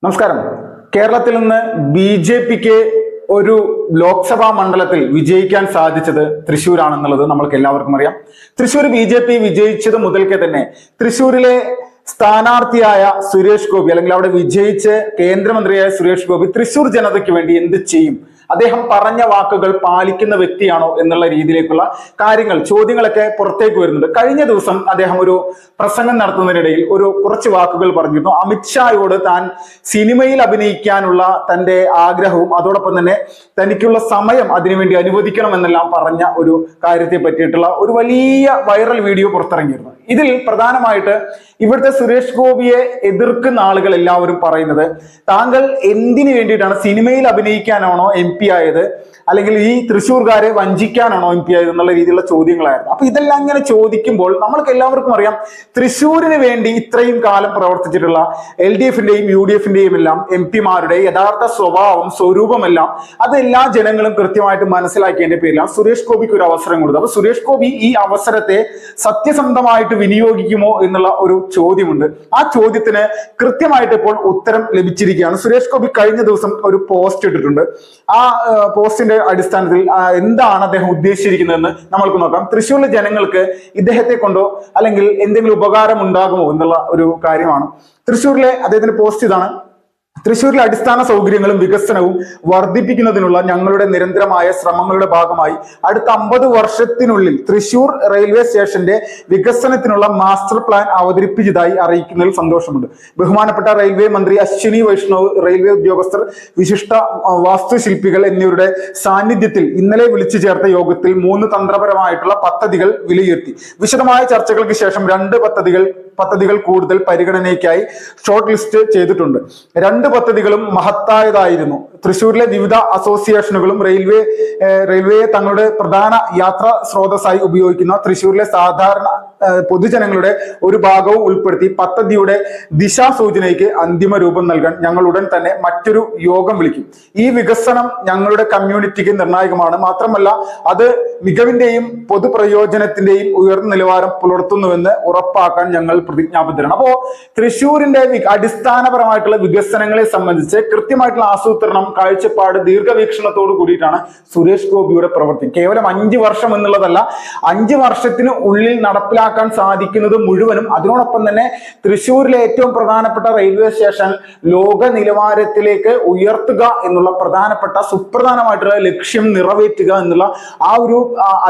നമസ്കാരം. കേരളത്തിൽ നിന്ന് ബി.ജെ.പിക്ക് ഒരു ലോക്സഭാ മണ്ഡലത്തിൽ വിജയിക്കാൻ സാധിച്ചത് തൃശ്ശൂരാണെന്നുള്ളത് നമ്മൾക്ക് എല്ലാവർക്കും അറിയാം. തൃശ്ശൂർ ബി.ജെ.പി വിജയിച്ചത് മുതൽക്കേ തന്നെ തൃശ്ശൂരിലെ സ്ഥാനാർത്ഥിയായ സുരേഷ് ഗോപി അല്ലെങ്കിൽ അവിടെ വിജയിച്ച് കേന്ദ്രമന്ത്രിയായ സുരേഷ് ഗോപി തൃശ്ശൂർ ജനതയ്ക്ക് വേണ്ടി എന്ത് ചെയ്യും, അദ്ദേഹം പറഞ്ഞ വാക്കുകൾ പാലിക്കുന്ന വ്യക്തിയാണോ എന്നുള്ള രീതിയിലേക്കുള്ള ചോദ്യങ്ങളൊക്കെ പുറത്തേക്ക് വരുന്നുണ്ട്. കഴിഞ്ഞ ദിവസം അദ്ദേഹം ഒരു പ്രസംഗം നടത്തുന്നതിനിടയിൽ കുറച്ച് വാക്കുകൾ പറഞ്ഞിരുന്നു. അമിത്ഷായോട് താൻ സിനിമയിൽ അഭിനയിക്കാനുള്ള തന്റെ ആഗ്രഹവും അതോടൊപ്പം തന്നെ തനിക്കുള്ള സമയം അതിനുവേണ്ടി അനുവദിക്കണമെന്നെല്ലാം പറഞ്ഞ ഒരു കാര്യത്തെ പറ്റിയിട്ടുള്ള ഒരു വലിയ വൈറൽ വീഡിയോ പുറത്തിറങ്ങിയിരുന്നു. ഇതിൽ പ്രധാനമായിട്ട് ഇവിടുത്തെ സുരേഷ് ഗോപിയെ എതിർക്കുന്ന ആളുകൾ എല്ലാവരും പറയുന്നത്, താങ്കൾ എന്തിനു വേണ്ടിയിട്ടാണ് സിനിമയിൽ അഭിനയിക്കാനാണോ MP ആയത്, അല്ലെങ്കിൽ ഈ തൃശ്ശൂർക്കാരെ വഞ്ചിക്കാനാണോ MP ആയത് എന്നുള്ള രീതിയിലുള്ള ചോദ്യങ്ങളായിരുന്നു. അപ്പൊ ഇതെല്ലാം ഇങ്ങനെ ചോദിക്കുമ്പോൾ നമ്മൾക്ക് എല്ലാവർക്കും അറിയാം, തൃശ്ശൂരിന് വേണ്ടി ഇത്രയും കാലം പ്രവർത്തിച്ചിട്ടുള്ള LDF-ന്റെയും UDF-ന്റെയും എല്ലാം MP-മാരുടെ യഥാർത്ഥ സ്വരൂപമെല്ലാം അത് എല്ലാ ജനങ്ങളും കൃത്യമായിട്ട് മനസ്സിലാക്കിയതിന്റെ പേരിലാണ് സുരേഷ് ഗോപിക്ക് ഒരു അവസരം കൊടുത്തത്. അപ്പൊ സുരേഷ് ഗോപി ഈ അവസരത്തെ സത്യസന്ധമായിട്ട് വിനിയോഗിക്കുമോ എന്നുള്ള ഒരു ചോദ്യമുണ്ട്. ആ ചോദ്യത്തിന് കൃത്യമായിട്ട് ഇപ്പോൾ ഉത്തരം ലഭിച്ചിരിക്കുകയാണ്. സുരേഷ് ഗോപി കഴിഞ്ഞ ദിവസം ഒരു പോസ്റ്റ് ഇട്ടിട്ടുണ്ട്. ആ പോസ്റ്റിന്റെ അടിസ്ഥാനത്തിൽ എന്താണ് അദ്ദേഹം ഉദ്ദേശിച്ചിരിക്കുന്നതെന്ന് നമ്മൾക്ക് നോക്കാം. തൃശ്ശൂരിലെ ജനങ്ങൾക്ക് ഇദ്ദേഹത്തെ കൊണ്ടോ അല്ലെങ്കിൽ എന്തെങ്കിലും ഉപകാരം ഉണ്ടാകുമോ എന്നുള്ള ഒരു കാര്യമാണ്. തൃശ്ശൂരിലെ അദ്ദേഹത്തിന്റെ പോസ്റ്റ് ഇതാണ്: തൃശ്ശൂരിലെ അടിസ്ഥാന സൗകര്യങ്ങളും വികസനവും വർദ്ധിപ്പിക്കുന്നതിനുള്ള ഞങ്ങളുടെ നിരന്തരമായ ശ്രമങ്ങളുടെ ഭാഗമായി അടുത്ത 50 വർഷത്തിനുള്ളിൽ തൃശ്ശൂർ റെയിൽവേ സ്റ്റേഷന്റെ വികസനത്തിനുള്ള മാസ്റ്റർ പ്ലാൻ അവതരിപ്പിച്ചതായി അറിയിക്കുന്നതിൽ സന്തോഷമുണ്ട്. ബഹുമാനപ്പെട്ട റെയിൽവേ മന്ത്രി അശ്വിനി വൈഷ്ണവ്, റെയിൽവേ ഉദ്യോഗസ്ഥർ, വിശിഷ്ട വാസ്തുശില്പികൾ എന്നിവരുടെ സാന്നിധ്യത്തിൽ ഇന്നലെ വിളിച്ചു ചേർത്ത യോഗത്തിൽ 3 തന്ത്രപരമായിട്ടുള്ള പദ്ധതികൾ വിലയിരുത്തി. വിശദമായ ചർച്ചകൾക്ക് ശേഷം 2 പദ്ധതികൾ കൂടുതൽ പരിഗണനയ്ക്കായി ഷോർട്ട് ലിസ്റ്റ് ചെയ്തിട്ടുണ്ട്. 2 പദ്ധതികളും മഹത്തായതായിരുന്നു. തൃശ്ശൂരിലെ വിവിധ അസോസിയേഷനുകളും റെയിൽവേയെ തങ്ങളുടെ പ്രധാന യാത്രാ സ്രോതസ്സായി ഉപയോഗിക്കുന്ന തൃശ്ശൂരിലെ സാധാരണ പൊതുജനങ്ങളുടെ ഒരു ഭാഗവും ഉൾപ്പെടുത്തി പദ്ധതിയുടെ ദിശാസൂചനയ്ക്ക് അന്തിമ രൂപം നൽകാൻ ഞങ്ങൾ ഉടൻ തന്നെ മറ്റൊരു യോഗം വിളിക്കും. ഈ വികസനം ഞങ്ങളുടെ കമ്മ്യൂണിറ്റിക്ക് നിർണായകമാണ്. മാത്രമല്ല അത് മികവിന്റെയും പൊതുപ്രയോജനത്തിന്റെയും ഉയർന്ന നിലവാരം പുലർത്തുന്നുവെന്ന് ഉറപ്പാക്കാൻ ഞങ്ങൾ പ്രതിജ്ഞാബദ്ധരാണ്. അപ്പോ തൃശ്ശൂരിന്റെ അടിസ്ഥാനപരമായിട്ടുള്ള വികസനങ്ങളെ സംബന്ധിച്ച് കൃത്യമായിട്ടുള്ള ആസൂത്രണം, കാഴ്ചപ്പാട്, ദീർഘവീക്ഷണത്തോട് കൂടിയിട്ടാണ് സുരേഷ് ഗോപിയുടെ പ്രവൃത്തി. കേവലം 5 വർഷം എന്നുള്ളതല്ല, 5 വർഷത്തിന് ഉള്ളിൽ നടപ്പിലാക്കാൻ സാധിക്കുന്നത് മുഴുവനും, അതിനോടൊപ്പം തന്നെ തൃശ്ശൂരിലെ ഏറ്റവും പ്രധാനപ്പെട്ട റെയിൽവേ സ്റ്റേഷൻ ലോക നിലവാരത്തിലേക്ക് ഉയർത്തുക എന്നുള്ള സുപ്രധാനമായിട്ടുള്ള ലക്ഷ്യം നിറവേറ്റുക എന്നുള്ള ആ ഒരു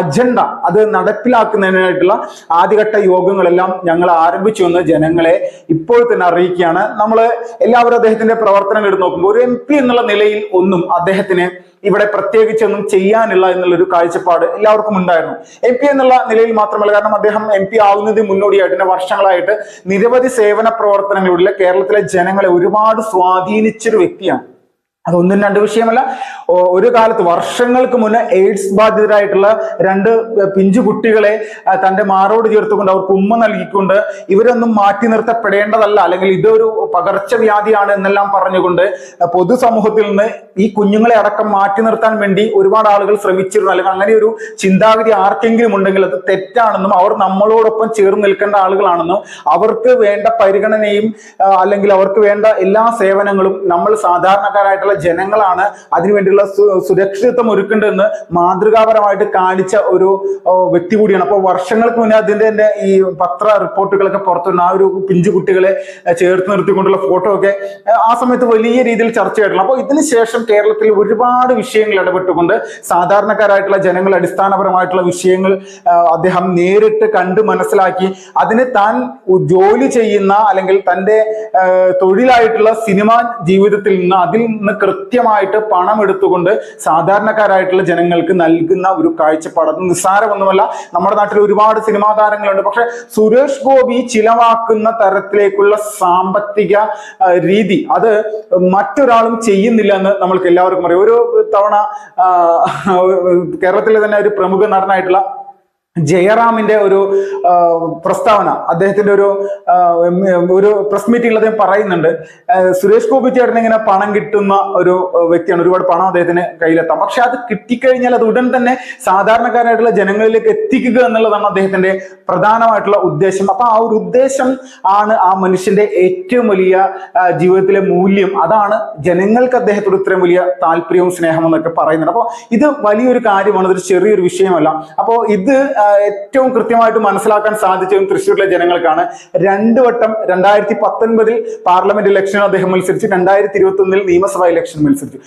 അജണ്ട അത് നടപ്പിലാക്കുന്നതിനായിട്ടുള്ള ആദ്യഘട്ട യോഗങ്ങളെല്ലാം ഞങ്ങൾ ആരംഭിച്ചു എന്ന് ജനങ്ങളെ ഇപ്പോൾ തന്നെ അറിയിക്കുകയാണ്. നമ്മൾ എല്ലാവരും അദ്ദേഹത്തിന്റെ പ്രവർത്തനങ്ങൾ എടുത്ത് നോക്കുമ്പോൾ ഒരു MP എന്നുള്ള നിലയിൽ ഒന്നും അദ്ദേഹത്തിന് ഇവിടെ പ്രത്യേകിച്ചൊന്നും ചെയ്യാനില്ല എന്നുള്ളൊരു കാഴ്ചപ്പാട് എല്ലാവർക്കും ഉണ്ടായിരുന്നു. MP എന്നുള്ള നിലയിൽ മാത്രമല്ല, കാരണം അദ്ദേഹം MP ആവുന്നതിന് മുന്നോടിയായിട്ട് വർഷങ്ങളായിട്ട് നിരവധി സേവന പ്രവർത്തനങ്ങളിലൂടെ കേരളത്തിലെ ജനങ്ങളെ ഒരുപാട് സ്വാധീനിച്ചൊരു വ്യക്തിയാണ്. അതൊന്നും 2 വിഷയമല്ല. ഒരു കാലത്ത് വർഷങ്ങൾക്ക് മുന്നേ എയ്ഡ്സ് ബാധിതരായിട്ടുള്ള 2 പിഞ്ചു കുട്ടികളെ തന്റെ മാറോട് ചേർത്തുകൊണ്ട് അവർക്ക് ഉമ്മ നൽകിക്കൊണ്ട് ഇവരൊന്നും മാറ്റി നിർത്തപ്പെടേണ്ടതല്ല, അല്ലെങ്കിൽ ഇതൊരു പകർച്ചവ്യാധിയാണ് എന്നെല്ലാം പറഞ്ഞുകൊണ്ട് പൊതുസമൂഹത്തിൽ നിന്ന് ഈ കുഞ്ഞുങ്ങളെ അടക്കം മാറ്റി നിർത്താൻ വേണ്ടി ഒരുപാട് ആളുകൾ ശ്രമിച്ചിരുന്നു. അല്ലെങ്കിൽ അങ്ങനെ ഒരു ചിന്താഗതി ആർക്കെങ്കിലും ഉണ്ടെങ്കിൽ അത് തെറ്റാണെന്നും അവർ നമ്മളോടൊപ്പം ചേർന്ന് നിൽക്കേണ്ട ആളുകളാണെന്നും അവർക്ക് വേണ്ട പരിഗണനയും അല്ലെങ്കിൽ അവർക്ക് വേണ്ട എല്ലാ സേവനങ്ങളും നമ്മൾ സാധാരണക്കാരായിട്ടുള്ള ജനങ്ങളാണ് അതിനുവേണ്ടിയുള്ള സുരക്ഷിതത്വം ഒരുക്കേണ്ടതെന്ന് മാതൃകാപരമായിട്ട് കാണിച്ച ഒരു വ്യക്തി കൂടിയാണ്. അപ്പോൾ വർഷങ്ങൾക്ക് മുന്നേ അതിന്റെ ഈ പത്ര റിപ്പോർട്ടുകളൊക്കെ പുറത്തുണ്ട്. ആ ഒരു പിഞ്ചു കുട്ടികളെ ചേർത്ത് നിർത്തിക്കൊണ്ടുള്ള ഫോട്ടോ ഒക്കെ ആ സമയത്ത് വലിയ രീതിയിൽ ചർച്ചയായിട്ടുള്ള. അപ്പോൾ ഇതിനുശേഷം കേരളത്തിൽ ഒരുപാട് വിഷയങ്ങൾ ഇടപെട്ടുകൊണ്ട് സാധാരണക്കാരായിട്ടുള്ള ജനങ്ങൾ അടിസ്ഥാനപരമായിട്ടുള്ള വിഷയങ്ങൾ അദ്ദേഹം നേരിട്ട് കണ്ട് മനസ്സിലാക്കി അതിന് താൻ ജോലി ചെയ്യുന്ന അല്ലെങ്കിൽ തന്റെ തൊഴിലായിട്ടുള്ള സിനിമാ ജീവിതത്തിൽ നിന്ന് അതിൽ നിന്ന് കൃത്യമായിട്ട് പണം എടുത്തുകൊണ്ട് സാധാരണക്കാരായിട്ടുള്ള ജനങ്ങൾക്ക് നൽകുന്ന ഒരു കാഴ്ചപ്പാട്. അത് നിസ്സാരമൊന്നുമല്ല. നമ്മുടെ നാട്ടിൽ ഒരുപാട് സിനിമാ താരങ്ങളുണ്ട്. പക്ഷെ സുരേഷ് ഗോപി ചിലവാക്കുന്ന തരത്തിലേക്കുള്ള സാമ്പത്തിക രീതി അത് മറ്റൊരാളും ചെയ്യുന്നില്ല എന്ന് നമ്മൾക്ക് എല്ലാവർക്കും അറിയാം. ഒരു തവണ കേരളത്തിലെ തന്നെ ഒരു പ്രമുഖ നടനായിട്ടുള്ള ജയറാമിന്റെ ഒരു പ്രസ്താവന, അദ്ദേഹത്തിന്റെ ഒരു പ്രസ് മീറ്റിംഗിൽ അദ്ദേഹം പറയുന്നുണ്ട്, സുരേഷ് ഗോപി ചേട്ടന് ഇങ്ങനെ പണം കിട്ടുന്ന ഒരു വ്യക്തിയാണ്, ഒരുപാട് പണം അദ്ദേഹത്തിന് കയ്യിലെത്താം, പക്ഷെ അത് കിട്ടിക്കഴിഞ്ഞാൽ അത് ഉടൻ തന്നെ സാധാരണക്കാരായിട്ടുള്ള ജനങ്ങളിലേക്ക് എത്തിക്കുക എന്നുള്ളതാണ് അദ്ദേഹത്തിന്റെ പ്രധാനമായിട്ടുള്ള ഉദ്ദേശം. അപ്പൊ ആ ഒരു ഉദ്ദേശം ആണ് ആ മനുഷ്യന്റെ ഏറ്റവും വലിയ ജീവിതത്തിലെ മൂല്യം. അതാണ് ജനങ്ങൾക്ക് അദ്ദേഹത്തോട് ഇത്രയും വലിയ താല്പര്യവും സ്നേഹവും എന്നൊക്കെ പറയുന്നത്. അപ്പോൾ ഇത് വലിയൊരു കാര്യമാണ്, ഇതൊരു ചെറിയൊരു വിഷയമല്ല. അപ്പോൾ ഇത് ഏറ്റവും കൃത്യമായിട്ട് മനസ്സിലാക്കാൻ സാധിച്ചതും തൃശ്ശൂരിലെ ജനങ്ങൾക്കാണ്. 2 വട്ടം 2019 പാർലമെന്റ് ഇലക്ഷൻ അദ്ദേഹം മത്സരിച്ചു, 2021 നിയമസഭാ ഇലക്ഷൻ മത്സരിച്ചു.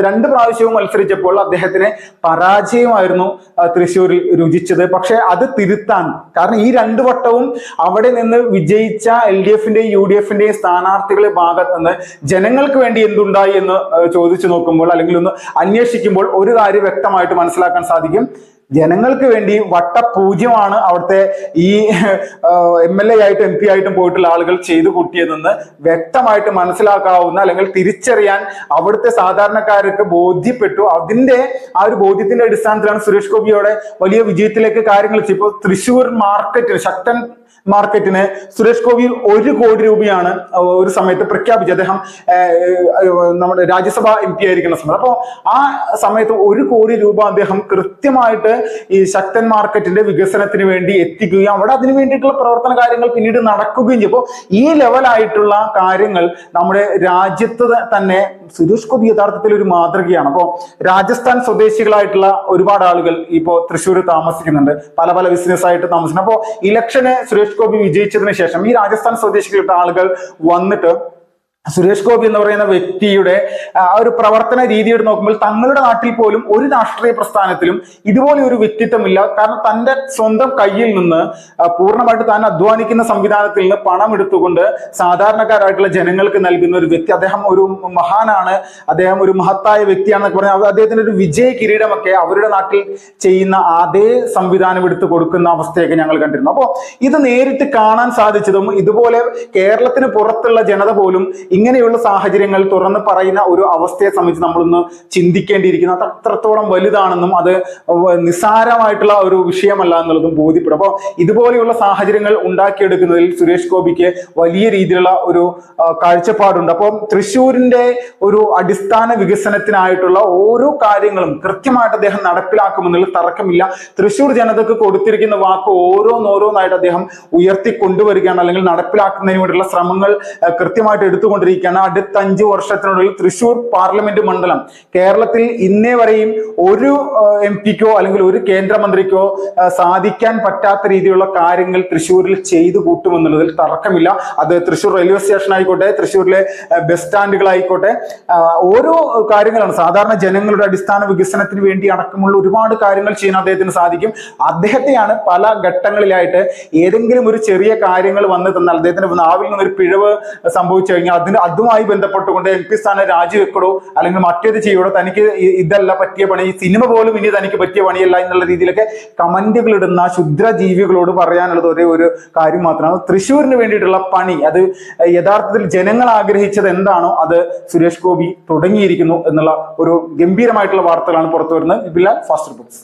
രണ്ട് പ്രാവശ്യവും മത്സരിച്ചപ്പോൾ അദ്ദേഹത്തിന് പരാജയമായിരുന്നു തൃശ്ശൂരിൽ രുചിച്ചത്. പക്ഷെ അത് തിരുത്താൻ, കാരണം ഈ 2 വട്ടവും അവിടെ നിന്ന് വിജയിച്ച LDF-ന്റെയും UDF-ന്റെയും സ്ഥാനാർത്ഥികളുടെ ഭാഗത്ത് നിന്ന് ജനങ്ങൾക്ക് വേണ്ടി എന്തുണ്ടായി എന്ന് ചോദിച്ചു നോക്കുമ്പോൾ, അല്ലെങ്കിൽ ഒന്ന് അന്വേഷിക്കുമ്പോൾ ഒരു കാര്യം വ്യക്തമായിട്ട് മനസ്സിലാക്കാൻ സാധിക്കും. ജനങ്ങൾക്ക് വേണ്ടി വട്ടപൂജ്യമാണ് അവിടുത്തെ ഈ MLA ആയിട്ടും MP ആയിട്ടും പോയിട്ടുള്ള ആളുകൾ ചെയ്തു കൂട്ടിയതെന്ന് വ്യക്തമായിട്ട് മനസ്സിലാക്കാവുന്ന, അല്ലെങ്കിൽ തിരിച്ചറിയാൻ അവിടുത്തെ സാധാരണക്കാർക്ക് ബോധ്യപ്പെട്ടു. അതിന്റെ ആ ഒരു ബോധ്യത്തിന്റെ അടിസ്ഥാനത്തിലാണ് സുരേഷ് ഗോപിയോടെ വലിയ വിജയത്തിലേക്ക് കാര്യങ്ങൾ എത്തി. ഇപ്പോൾ തൃശ്ശൂർ മാർക്കറ്റിന്, ശക്തൻ മാർക്കറ്റിന് സുരേഷ് ഗോപി 1 കോടി രൂപയാണ് ഒരു സമയത്ത് പ്രഖ്യാപിച്ചത്. അദ്ദേഹം നമ്മുടെ രാജ്യസഭ MP ആയിരിക്കുന്ന സമയത്ത്. അപ്പോൾ ആ സമയത്ത് 1 കോടി രൂപ അദ്ദേഹം കൃത്യമായിട്ട് ഈ ശക്തൻ മാർക്കറ്റിന്റെ വികസനത്തിന് വേണ്ടി എത്തിക്കുകയും അവിടെ അതിനു വേണ്ടിയിട്ടുള്ള പ്രവർത്തന കാര്യങ്ങൾ പിന്നീട് നടക്കുകയും ചെയ്യും. അപ്പോൾ ഈ ലെവലായിട്ടുള്ള കാര്യങ്ങൾ നമ്മുടെ രാജ്യത്ത് തന്നെ സുരേഷ് ഗോപി യഥാർത്ഥത്തിൽ ഒരു മാതൃകയാണ്. അപ്പോൾ രാജസ്ഥാൻ സ്വദേശികളായിട്ടുള്ള ഒരുപാട് ആളുകൾ ഇപ്പോൾ തൃശ്ശൂർ താമസിക്കുന്നുണ്ട്, പല ബിസിനസ് ആയിട്ട് താമസിക്കുന്നു. അപ്പോൾ ഇലക്ഷന് സുരേഷ് ഗോപി വിജയിച്ചതിന് ശേഷം ഈ രാജസ്ഥാൻ സ്വദേശികളുടെ ആളുകൾ വന്നിട്ട് സുരേഷ് ഗോപി എന്ന് പറയുന്ന വ്യക്തിയുടെ ആ ഒരു പ്രവർത്തന രീതിയോട് നോക്കുമ്പോൾ തങ്ങളുടെ നാട്ടിൽ പോലും ഒരു രാഷ്ട്രീയ പ്രസ്ഥാനത്തിലും ഇതുപോലെ ഒരു വ്യക്തിത്വമില്ല. കാരണം തന്റെ സ്വന്തം കയ്യിൽ നിന്ന് പൂർണ്ണമായിട്ട് താൻ അധ്വാനിക്കുന്ന സംവിധാനത്തിൽ നിന്ന് പണം എടുത്തുകൊണ്ട് സാധാരണക്കാരായിട്ടുള്ള ജനങ്ങൾക്ക് നൽകുന്ന ഒരു വ്യക്തി. അദ്ദേഹം ഒരു മഹാനാണ്, അദ്ദേഹം ഒരു മഹത്തായ വ്യക്തിയാണെന്നൊക്കെ പറഞ്ഞാൽ അദ്ദേഹത്തിന്റെ ഒരു വിജയ കിരീടമൊക്കെ അവരുടെ നാട്ടിൽ ചെയ്യുന്ന അതേ സംവിധാനം എടുത്തു കൊടുക്കുന്ന അവസ്ഥയൊക്കെ ഞങ്ങൾ കണ്ടിരുന്നു. അപ്പോൾ ഇത് നേരിട്ട് കാണാൻ സാധിച്ചതും, ഇതുപോലെ കേരളത്തിന് പുറത്തുള്ള ജനത പോലും ഇങ്ങനെയുള്ള സാഹചര്യങ്ങൾ തുറന്ന് പറയുന്ന ഒരു അവസ്ഥയെ സംബന്ധിച്ച് നമ്മളൊന്ന് ചിന്തിക്കേണ്ടിയിരിക്കുന്നു. അത് അത്രത്തോളം വലുതാണെന്നും അത് നിസ്സാരമായിട്ടുള്ള ഒരു വിഷയമല്ല എന്നുള്ളതും ബോധ്യപ്പെടും. അപ്പോൾ ഇതുപോലെയുള്ള സാഹചര്യങ്ങൾ ഉണ്ടാക്കിയെടുക്കുന്നതിൽ സുരേഷ് ഗോപിക്ക് വലിയ രീതിയിലുള്ള ഒരു കാഴ്ചപ്പാടുണ്ട്. അപ്പോൾ തൃശ്ശൂരിന്റെ ഒരു അടിസ്ഥാന വികസനത്തിനായിട്ടുള്ള ഓരോ കാര്യങ്ങളും കൃത്യമായിട്ട് അദ്ദേഹം നടപ്പിലാക്കുമെന്നുള്ള തർക്കമില്ല. തൃശ്ശൂർ ജനതയ്ക്ക് കൊടുത്തിരിക്കുന്ന വാക്ക് ഓരോന്നായിട്ട് അദ്ദേഹം ഉയർത്തി കൊണ്ടുവരികയാണ്, അല്ലെങ്കിൽ നടപ്പിലാക്കുന്നതിന് വേണ്ടിയുള്ള ശ്രമങ്ങൾ കൃത്യമായിട്ട് എടുത്തുകൊണ്ടിരിക്കുകയാണ്. അടുത്ത 5 വർഷത്തിനുള്ളിൽ തൃശ്ശൂർ പാർലമെന്റ് മണ്ഡലം കേരളത്തിൽ ഇന്നേ വരെയും ഒരു MP-ക്കോ അല്ലെങ്കിൽ ഒരു കേന്ദ്രമന്ത്രിക്കോ സാധിക്കാൻ പറ്റാത്ത രീതിയിലുള്ള കാര്യങ്ങൾ തൃശ്ശൂരിൽ ചെയ്തു കൂട്ടുമെന്നുള്ളതിൽ തർക്കമില്ല. അത് തൃശ്ശൂർ റെയിൽവേ സ്റ്റേഷൻ ആയിക്കോട്ടെ, തൃശ്ശൂരിലെ ബസ് സ്റ്റാൻഡുകളായിക്കോട്ടെ, ഓരോ കാര്യങ്ങളാണ് സാധാരണ ജനങ്ങളുടെ അടിസ്ഥാന വികസനത്തിന് വേണ്ടി അടക്കമുള്ള ഒരുപാട് കാര്യങ്ങൾ ചെയ്യാൻ അദ്ദേഹത്തിന് സാധിക്കും. അദ്ദേഹത്തെയാണ് പല ഘട്ടങ്ങളിലായിട്ട് ഏതെങ്കിലും ഒരു ചെറിയ കാര്യങ്ങൾ വന്നു തന്നാൽ, അദ്ദേഹത്തിന്റെ നാവിൽ നിന്നൊരു പിഴവ് സംഭവിച്ചു കഴിഞ്ഞാൽ അതുമായി ബന്ധപ്പെട്ടുകൊണ്ട് MP സ്ഥാനം രാജിവെക്കടോ അല്ലെങ്കിൽ മറ്റേത് ചെയ്യടോ, തനിക്ക് ഇതല്ല പറ്റിയ പണി, ഈ സിനിമ പോലും ഇനി തനിക്ക് പറ്റിയ പണിയല്ല എന്നുള്ള രീതിയിലൊക്കെ കമന്റുകൾ ഇടുന്ന ക്ഷുദ്രജീവികളോട് പറയാനുള്ളത് ഒരേ ഒരു കാര്യം മാത്രമാണ്. തൃശ്ശൂരിന് വേണ്ടിയിട്ടുള്ള പണി, അത് യഥാർത്ഥത്തിൽ ജനങ്ങൾ ആഗ്രഹിച്ചത് എന്താണോ അത് സുരേഷ് ഗോപി തുടങ്ങിയിരിക്കുന്നു എന്നുള്ള ഒരു ഗംഭീരമായിട്ടുള്ള വാർത്തകളാണ് പുറത്തു വരുന്നത്. Bilal, fast reports.